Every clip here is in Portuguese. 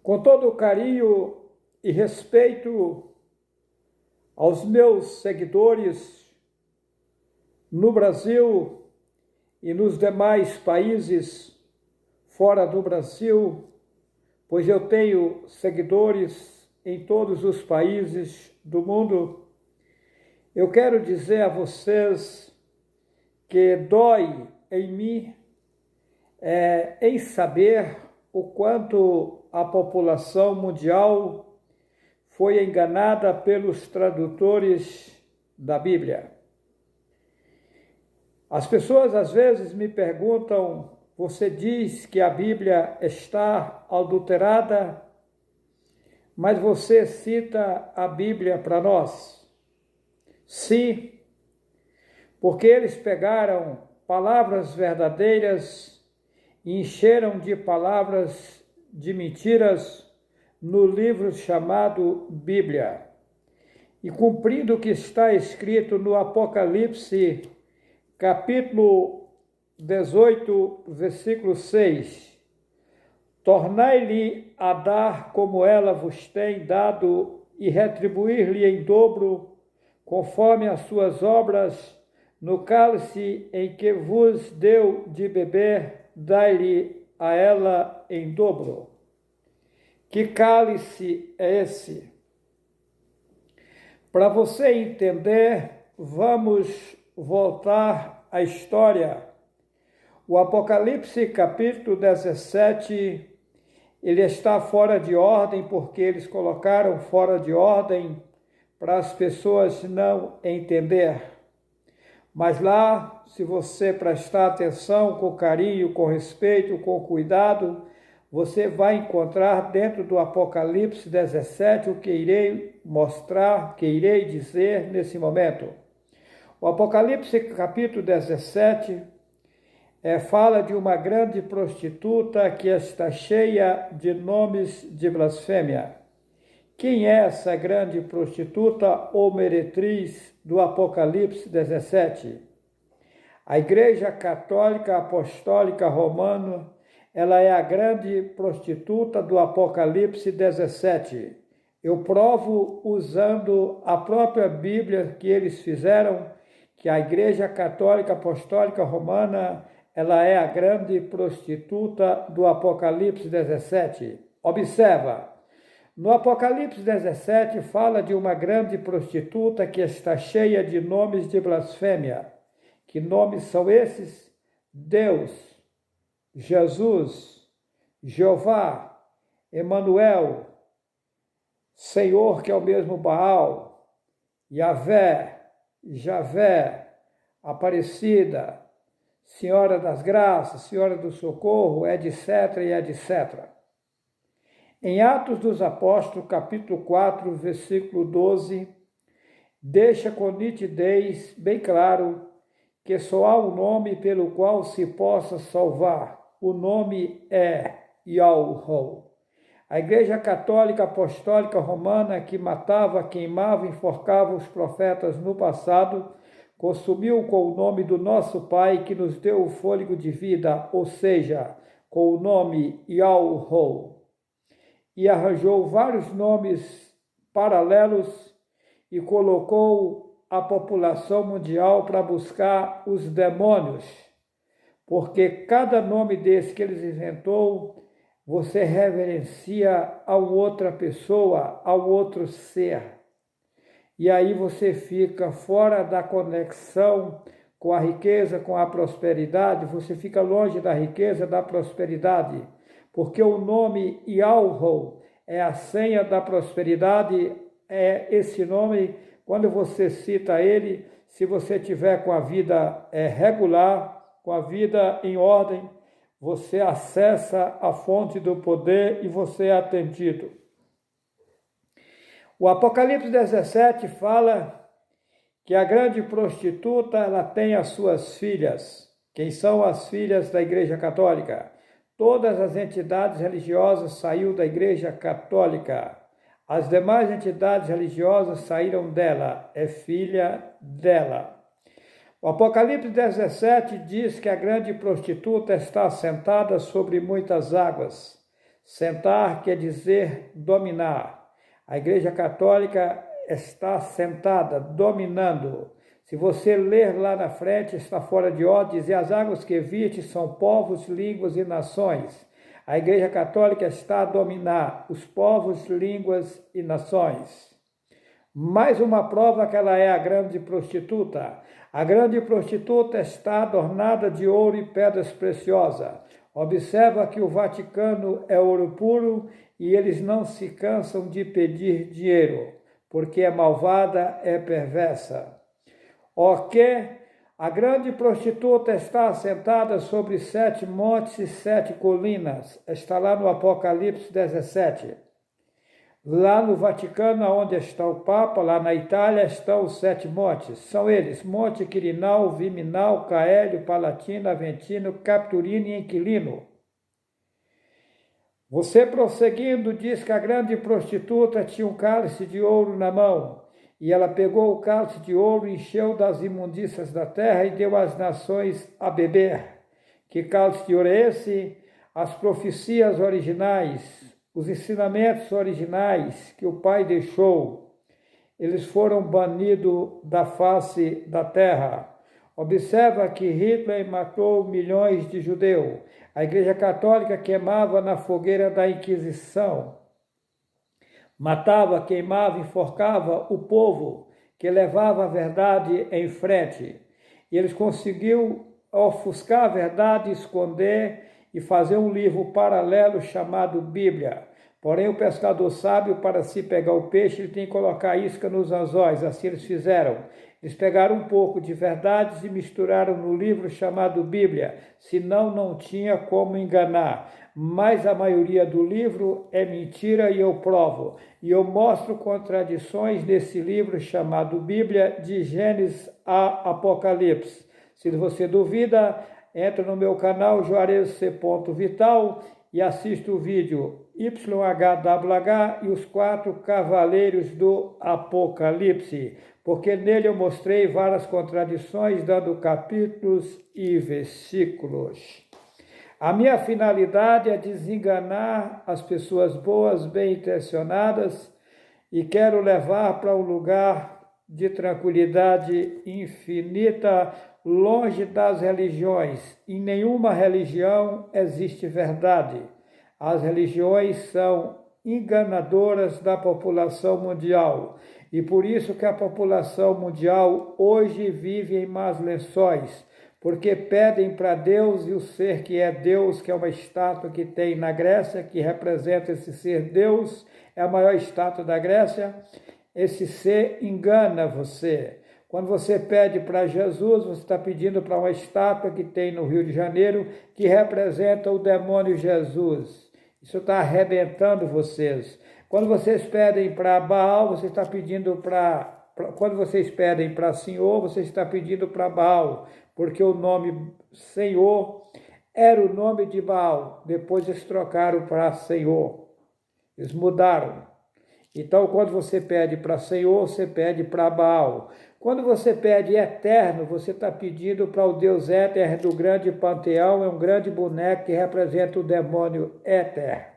Com todo o carinho e respeito aos meus seguidores no Brasil e nos demais países fora do Brasil, pois eu tenho seguidores em todos os países do mundo, eu quero dizer a vocês que dói em mim em saber o quanto a população mundial foi enganada pelos tradutores da Bíblia. As pessoas às vezes me perguntam: você diz que a Bíblia está adulterada, mas você cita a Bíblia para nós? Sim, porque eles pegaram palavras verdadeiras e encheram de palavras de mentiras no livro chamado Bíblia. E cumprindo o que está escrito no Apocalipse, capítulo 18, versículo 6, tornai-lhe a dar como ela vos tem dado e retribuir-lhe em dobro, conforme as suas obras, no cálice em que vos deu de beber, dai-lhe a ela em dobro. Que cálice é esse? Para você entender, vamos voltar à história. O Apocalipse capítulo 17, ele está fora de ordem porque eles colocaram fora de ordem para as pessoas não entender. Mas lá, se você prestar atenção com carinho, com respeito, com cuidado, você vai encontrar dentro do Apocalipse 17 o que irei mostrar, que irei dizer nesse momento. O Apocalipse capítulo 17 fala de uma grande prostituta que está cheia de nomes de blasfêmia. Quem é essa grande prostituta ou meretriz do Apocalipse 17? A Igreja Católica Apostólica Romana, ela é a grande prostituta do Apocalipse 17. Eu provo usando a própria Bíblia que eles fizeram, que a Igreja Católica Apostólica Romana, ela é a grande prostituta do Apocalipse 17. Observa. No Apocalipse 17 fala de uma grande prostituta que está cheia de nomes de blasfêmia. Que nomes são esses? Deus, Jesus, Jeová, Emanuel, Senhor, que é o mesmo Baal, Yahvé, Javé, Aparecida, Senhora das Graças, Senhora do Socorro, etc. e etc. Em Atos dos Apóstolos, capítulo 4, versículo 12, deixa com nitidez bem claro que só há um nome pelo qual se possa salvar. O nome é Yahuwah. A Igreja Católica Apostólica Romana, que matava, queimava, enforcava os profetas no passado, consumiu com o nome do nosso Pai que nos deu o fôlego de vida, ou seja, com o nome Yahuwah. E arranjou vários nomes paralelos e colocou a população mundial para buscar os demônios, porque cada nome desse que eles inventou, você reverencia a outra pessoa, ao outro ser. E aí você fica fora da conexão com a riqueza, com a prosperidade, você fica longe da riqueza, da prosperidade. Porque o nome Yahuwah é a senha da prosperidade, é esse nome, quando você cita ele, se você tiver com a vida regular, com a vida em ordem, você acessa a fonte do poder e você é atendido. O Apocalipse 17 fala que a grande prostituta, ela tem as suas filhas. Quem são as filhas da Igreja Católica? Todas as entidades religiosas saíram da Igreja Católica. As demais entidades religiosas saíram dela. É filha dela. O Apocalipse 17 diz que a grande prostituta está assentada sobre muitas águas. Sentar quer dizer dominar. A Igreja Católica está sentada, dominando. Se você ler lá na frente, está fora de ordem, diz, e as águas que viste são povos, línguas e nações. A Igreja Católica está a dominar os povos, línguas e nações. Mais uma prova que ela é a grande prostituta. A grande prostituta está adornada de ouro e pedras preciosas. Observa que o Vaticano é ouro puro e eles não se cansam de pedir dinheiro, porque é malvada, é perversa. Ok? A grande prostituta está assentada sobre 7 montes e 7 colinas. Está lá no Apocalipse 17. Lá no Vaticano, onde está o Papa, lá na Itália, estão os 7 montes. São eles: Monte Quirinal, Viminal, Caélio, Palatino, Aventino, Capturino e Inquilino. Você, prosseguindo, diz que a grande prostituta tinha um cálice de ouro na mão, e ela pegou o cálice de ouro, encheu das imundícias da terra e deu às nações a beber. Que cálice de ouro é esse? As profecias originais, os ensinamentos originais que o Pai deixou, eles foram banidos da face da terra. Observa que Hitler matou milhões de judeus. A Igreja Católica queimava na fogueira da Inquisição. Matava, queimava, enforcava o povo que levava a verdade em frente. E eles conseguiram ofuscar a verdade, esconder e fazer um livro paralelo chamado Bíblia. Porém, o pescador sábio, para se pegar o peixe, ele tem que colocar isca nos anzóis. Assim eles fizeram. Eles pegaram um pouco de verdades e misturaram no livro chamado Bíblia, senão não tinha como enganar. Mas a maioria do livro é mentira e eu provo. E eu mostro contradições nesse livro chamado Bíblia, de Gênesis a Apocalipse. Se você duvida, entra no meu canal juarezc.vital e assista o vídeo YHWH e os 4 cavaleiros do Apocalipse, porque nele eu mostrei várias contradições, dando capítulos e versículos. A minha finalidade é desenganar as pessoas boas, bem intencionadas, e quero levar para um lugar de tranquilidade infinita, longe das religiões. Em nenhuma religião existe verdade. As religiões são enganadoras da população mundial. E por isso que a população mundial hoje vive em más lençóis, porque pedem para Deus e o ser que é Deus, que é uma estátua que tem na Grécia, que representa esse ser Deus, é a maior estátua da Grécia. Esse ser engana você. Quando você pede para Jesus, você está pedindo para uma estátua que tem no Rio de Janeiro, que representa o demônio Jesus. Isso está arrebentando vocês. Quando vocês pedem para Baal, você está pedindo quando vocês pedem para Senhor, você está pedindo para Baal, porque o nome Senhor era o nome de Baal. Depois eles trocaram para Senhor. Eles mudaram. Então, quando você pede para Senhor, você pede para Baal. Quando você pede eterno, você está pedindo para o Deus éter do grande panteão, é um grande boneco que representa o demônio éter.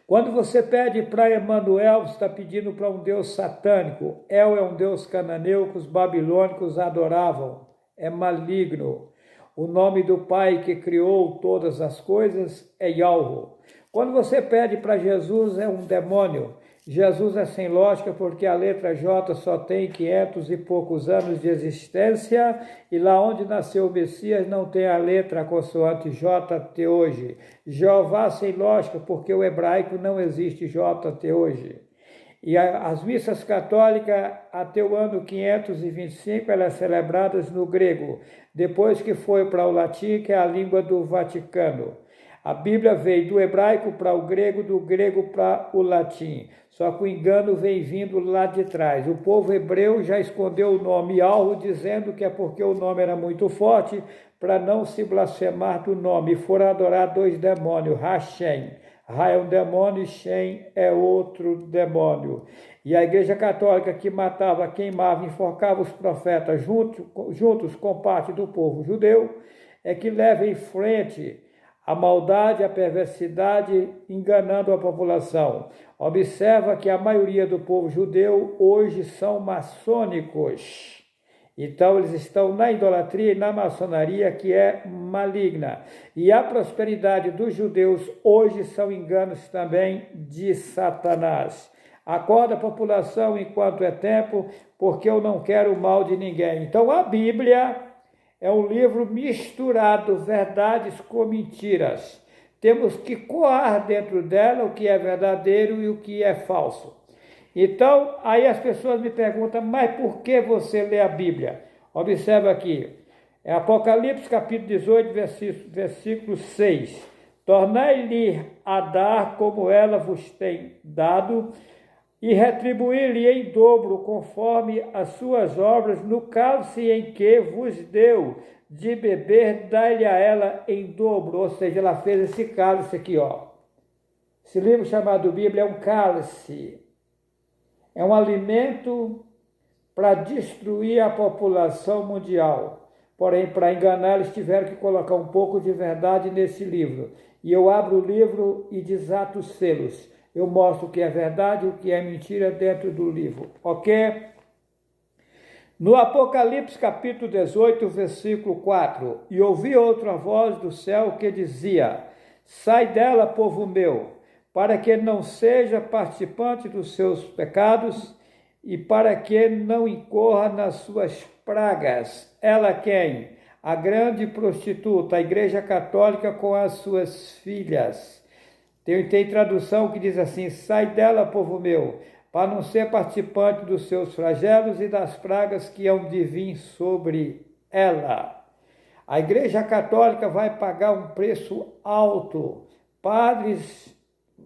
Quando você pede para Emanuel, você está pedindo para um Deus satânico. El é um Deus cananeu que os babilônicos adoravam. É maligno. O nome do Pai que criou todas as coisas é Yahweh. Quando você pede para Jesus, é um demônio. Jesus é sem lógica porque a letra J só tem 500 e poucos anos de existência e lá onde nasceu o Messias não tem a letra consoante J até hoje. Jeová sem lógica porque o hebraico não existe J até hoje. E as missas católicas até o ano 525 elas são celebradas no grego, depois que foi para o latim, que é a língua do Vaticano. A Bíblia veio do hebraico para o grego, do grego para o latim. Só que o engano vem vindo lá de trás. O povo hebreu já escondeu o nome Alvo, dizendo que é porque o nome era muito forte, para não se blasfemar do nome. E foram adorar 2 demônios, Hashem. Ra é um demônio e Shem é outro demônio. E a Igreja Católica que matava, queimava, enforcava os profetas juntos com parte do povo judeu, é que leva em frente a maldade, a perversidade enganando a população. Observa que a maioria do povo judeu hoje são maçônicos. Então, eles estão na idolatria e na maçonaria, que é maligna. E a prosperidade dos judeus hoje são enganos também de Satanás. Acorda a população enquanto é tempo, porque eu não quero o mal de ninguém. Então, a Bíblia é um livro misturado, verdades com mentiras. Temos que coar dentro dela o que é verdadeiro e o que é falso. Então, aí as pessoas me perguntam, mas por que você lê a Bíblia? Observa aqui, é Apocalipse capítulo 18, versículo 6. Tornai-lhe a dar como ela vos tem dado, e retribuir-lhe em dobro, conforme as suas obras, no cálice em que vos deu de beber, dai-lhe a ela em dobro. Ou seja, ela fez esse cálice aqui, ó. Esse livro chamado Bíblia é um cálice. É um alimento para destruir a população mundial. Porém, para enganar, eles tiveram que colocar um pouco de verdade nesse livro. E eu abro o livro e desato os selos. Eu mostro o que é verdade e o que é mentira dentro do livro, ok? No Apocalipse capítulo 18, versículo 4, e ouvi outra voz do céu que dizia, sai dela, povo meu, para que não seja participante dos seus pecados e para que não incorra nas suas pragas. Ela quem? A grande prostituta, a Igreja Católica com as suas filhas. Tem tradução que diz assim, sai dela, povo meu, para não ser participante dos seus flagelos e das pragas que hão de vir sobre ela. A Igreja Católica vai pagar um preço alto. Padres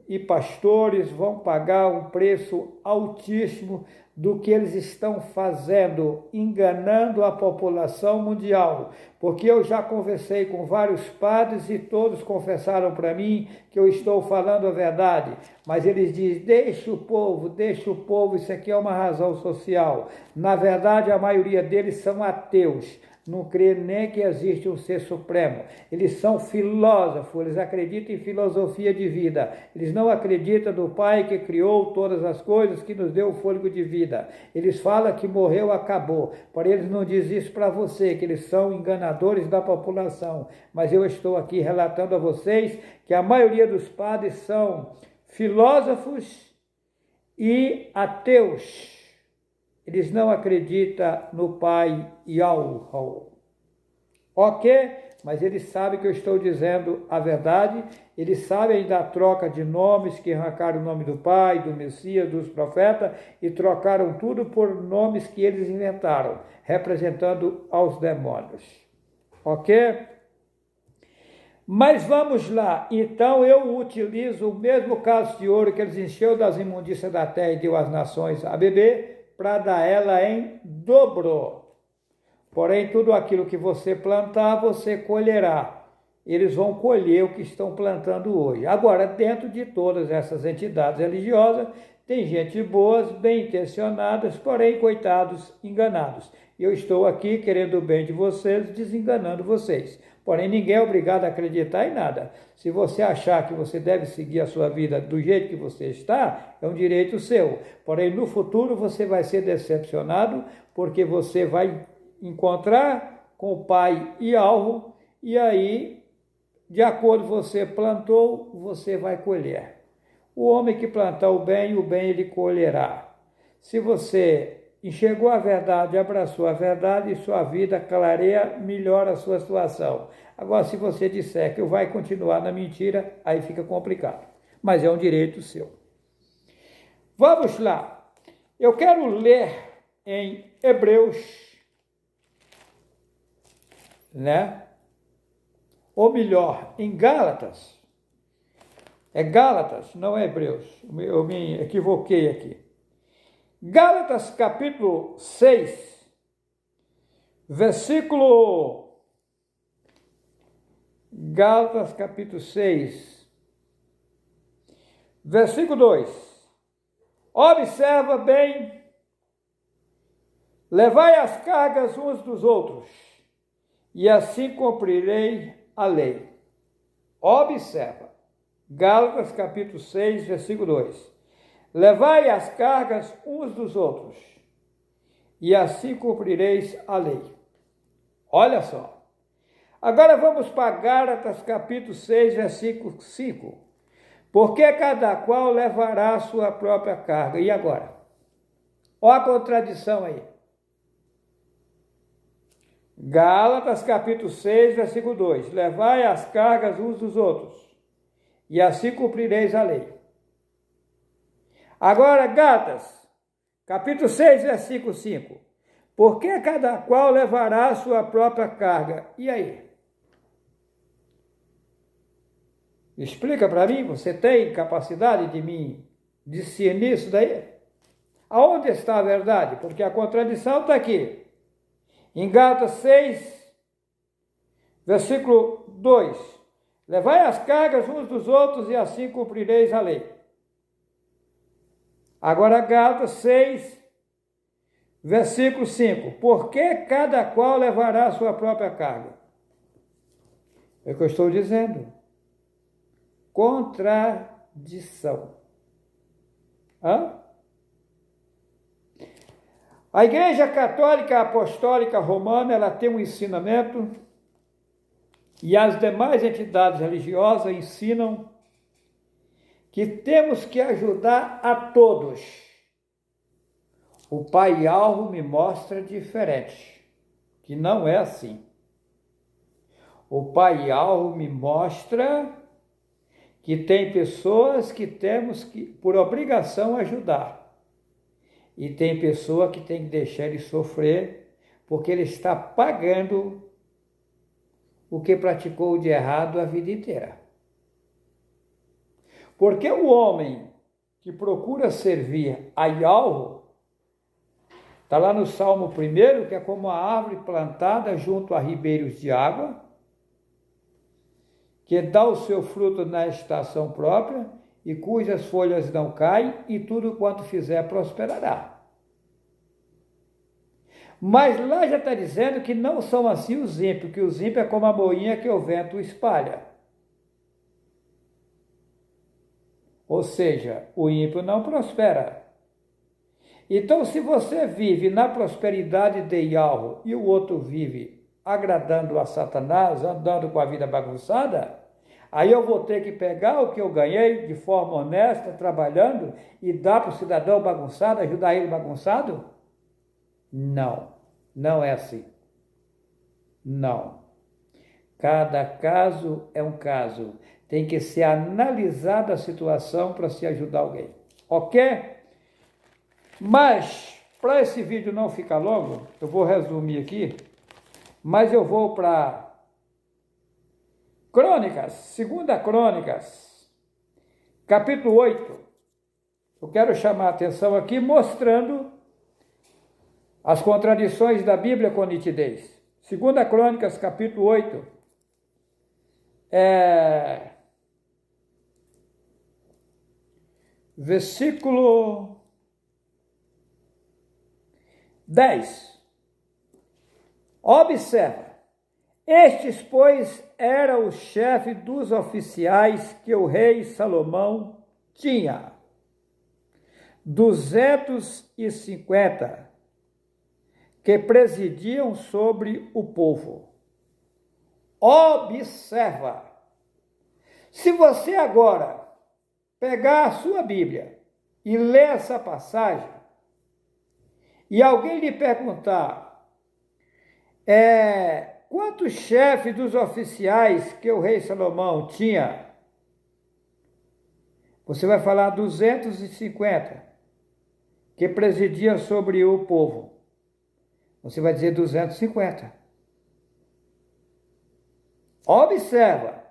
e pastores vão pagar um preço altíssimo do que eles estão fazendo, enganando a população mundial. Porque eu já conversei com vários padres e todos confessaram para mim que eu estou falando a verdade. Mas eles dizem, deixa o povo, isso aqui é uma razão social. Na verdade, a maioria deles são ateus. Não crê nem que existe um ser supremo. Eles são filósofos, eles acreditam em filosofia de vida. Eles não acreditam no Pai que criou todas as coisas, que nos deu o fôlego de vida. Eles falam que morreu, acabou. Porém, eles não dizem isso para você, que eles são enganadores da população. Mas eu estou aqui relatando a vocês que a maioria dos padres são filósofos e ateus. Eles não acreditam no Pai Yahweh. Ok? Mas eles sabem que eu estou dizendo a verdade. Eles sabem da troca de nomes, que arrancaram o nome do Pai, do Messias, dos profetas, e trocaram tudo por nomes que eles inventaram, representando aos demônios. Ok? Mas vamos lá. Então eu utilizo o mesmo cálice de ouro que eles encheu das imundícias da terra e deu às nações a beber, para dar ela em dobro. Porém, tudo aquilo que você plantar, você colherá. Eles vão colher o que estão plantando hoje. Agora, dentro de todas essas entidades religiosas, tem gente boas, bem intencionadas, porém, coitados, enganados. Eu estou aqui querendo o bem de vocês, desenganando vocês. Porém, ninguém é obrigado a acreditar em nada. Se você achar que você deve seguir a sua vida do jeito que você está, é um direito seu. Porém, no futuro você vai ser decepcionado, porque você vai encontrar com o Pai Yahweh, e aí, de acordo com você plantou, você vai colher. O homem que plantar o bem ele colherá. Se você enxergou a verdade, abraçou a verdade, e sua vida clareia, melhora a sua situação. Agora, se você disser que vai continuar na mentira, aí fica complicado. Mas é um direito seu. Vamos lá. Eu quero ler em Hebreus, né? Ou melhor, em Gálatas. É Gálatas, não é Hebreus. Eu me equivoquei aqui. Gálatas capítulo 6, Gálatas capítulo 6, versículo 2. Observa bem, levai as cargas uns dos outros, e assim cumprirei a lei. Observa. Gálatas capítulo 6, versículo 2. Levai as cargas uns dos outros, e assim cumprireis a lei. Olha só. Agora vamos para Gálatas capítulo 6, versículo 5. Porque cada qual levará a sua própria carga. E agora? Olha a contradição aí. Gálatas capítulo 6, versículo 2. Levai as cargas uns dos outros, e assim cumprireis a lei. Agora, Gálatas, capítulo 6, versículo 5. Porque cada qual levará a sua própria carga. E aí? Explica para mim, você tem capacidade de me discernir isso daí? Aonde está a verdade? Porque a contradição está aqui. Em Gálatas 6, versículo 2. Levai as cargas uns dos outros e assim cumprireis a lei. Agora Gálatas 6, versículo 5. Porque cada qual levará a sua própria carga. É o que eu estou dizendo. Contradição. Hã? A Igreja Católica Apostólica Romana, ela tem um ensinamento, e as demais entidades religiosas ensinam que temos que ajudar a todos. O Pai Alvo me mostra diferente, que não é assim. O Pai Alvo me mostra que tem pessoas que temos que, por obrigação, ajudar. E tem pessoa que tem que deixar ele sofrer, porque ele está pagando o que praticou de errado a vida inteira. Porque o homem que procura servir a Yahweh, está lá no Salmo 1, que é como a árvore plantada junto a ribeiros de água, que dá o seu fruto na estação própria, e cujas folhas não caem, e tudo quanto fizer prosperará. Mas lá já está dizendo que não são assim os ímpios, que os ímpios é como a moinha que o vento espalha. Ou seja, o ímpio não prospera. Então, se você vive na prosperidade de Yahweh e o outro vive agradando a Satanás, andando com a vida bagunçada, aí eu vou ter que pegar o que eu ganhei de forma honesta, trabalhando, e dar para o cidadão bagunçado, ajudar ele bagunçado? Não, não é assim. Não. Cada caso é um caso. Tem que ser analisada a situação para se ajudar alguém. Ok? Mas, para esse vídeo não ficar longo, eu vou resumir aqui, mas eu vou para Crônicas, 2 Crônicas, capítulo 8. Eu quero chamar a atenção aqui, mostrando as contradições da Bíblia com nitidez. 2 Crônicas, capítulo 8. Versículo 10. Observa. Estes, pois, eram o chefe dos oficiais que o rei Salomão tinha. 250 que presidiam sobre o povo. Observa. Se você agora pegar a sua Bíblia e ler essa passagem, e alguém lhe perguntar, quantos chefes dos oficiais que o rei Salomão tinha? Você vai falar 250 que presidiam sobre o povo. Você vai dizer 250. Observa.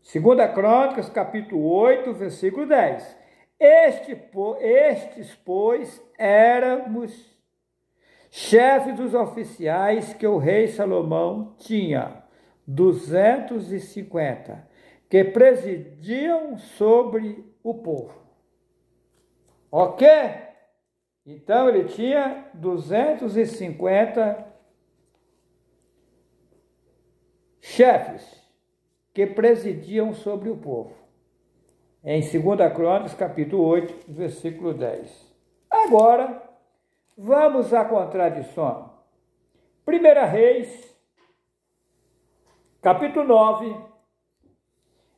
2 Crônicas, capítulo 8, versículo 10. Estes, pois, éramos chefes dos oficiais que o rei Salomão tinha, 250, que presidiam sobre o povo. Ok? Então ele tinha 250 chefes. que presidiam sobre o povo. Em 2 Crônicas, capítulo 8, versículo 10. Agora, vamos à contradição. 1 Reis, capítulo 9,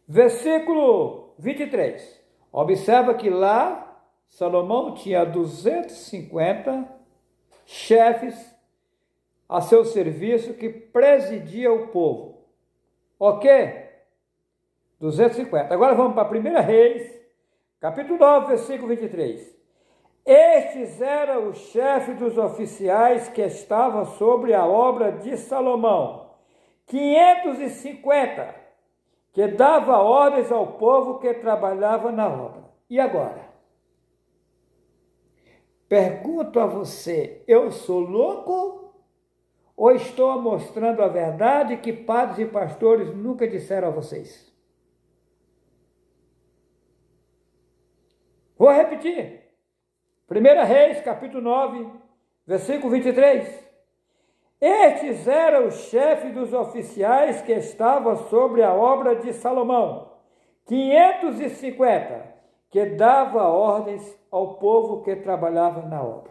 versículo 23. Observa que lá, Salomão tinha 250 chefes a seu serviço que presidia o povo. Ok? 250. Agora vamos para 1 Reis, capítulo 9, versículo 23. Estes eram os chefes dos oficiais que estavam sobre a obra de Salomão, 550, que dava ordens ao povo que trabalhava na obra. E agora? Pergunto a você, eu sou louco ou estou mostrando a verdade que padres e pastores nunca disseram a vocês? Vou repetir. 1 Reis, capítulo 9, versículo 23. Estes eram os chefes dos oficiais que estavam sobre a obra de Salomão, 550, que dava ordens ao povo que trabalhava na obra.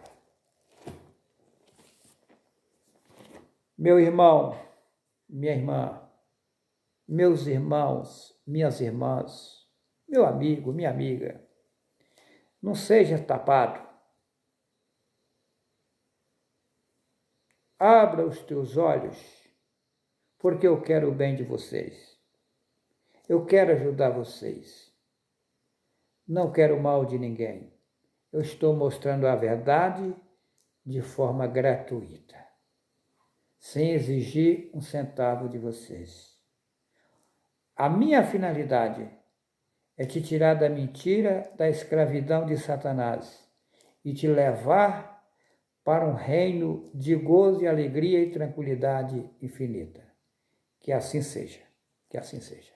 Meu irmão, minha irmã, meus irmãos, minhas irmãs, meu amigo, minha amiga, não seja tapado. Abra os teus olhos, porque eu quero o bem de vocês. Eu quero ajudar vocês. Não quero o mal de ninguém. Eu estou mostrando a verdade de forma gratuita, sem exigir um centavo de vocês. A minha finalidade é te tirar da mentira, da escravidão de Satanás e te levar para um reino de gozo e alegria e tranquilidade infinita. Que assim seja, que assim seja.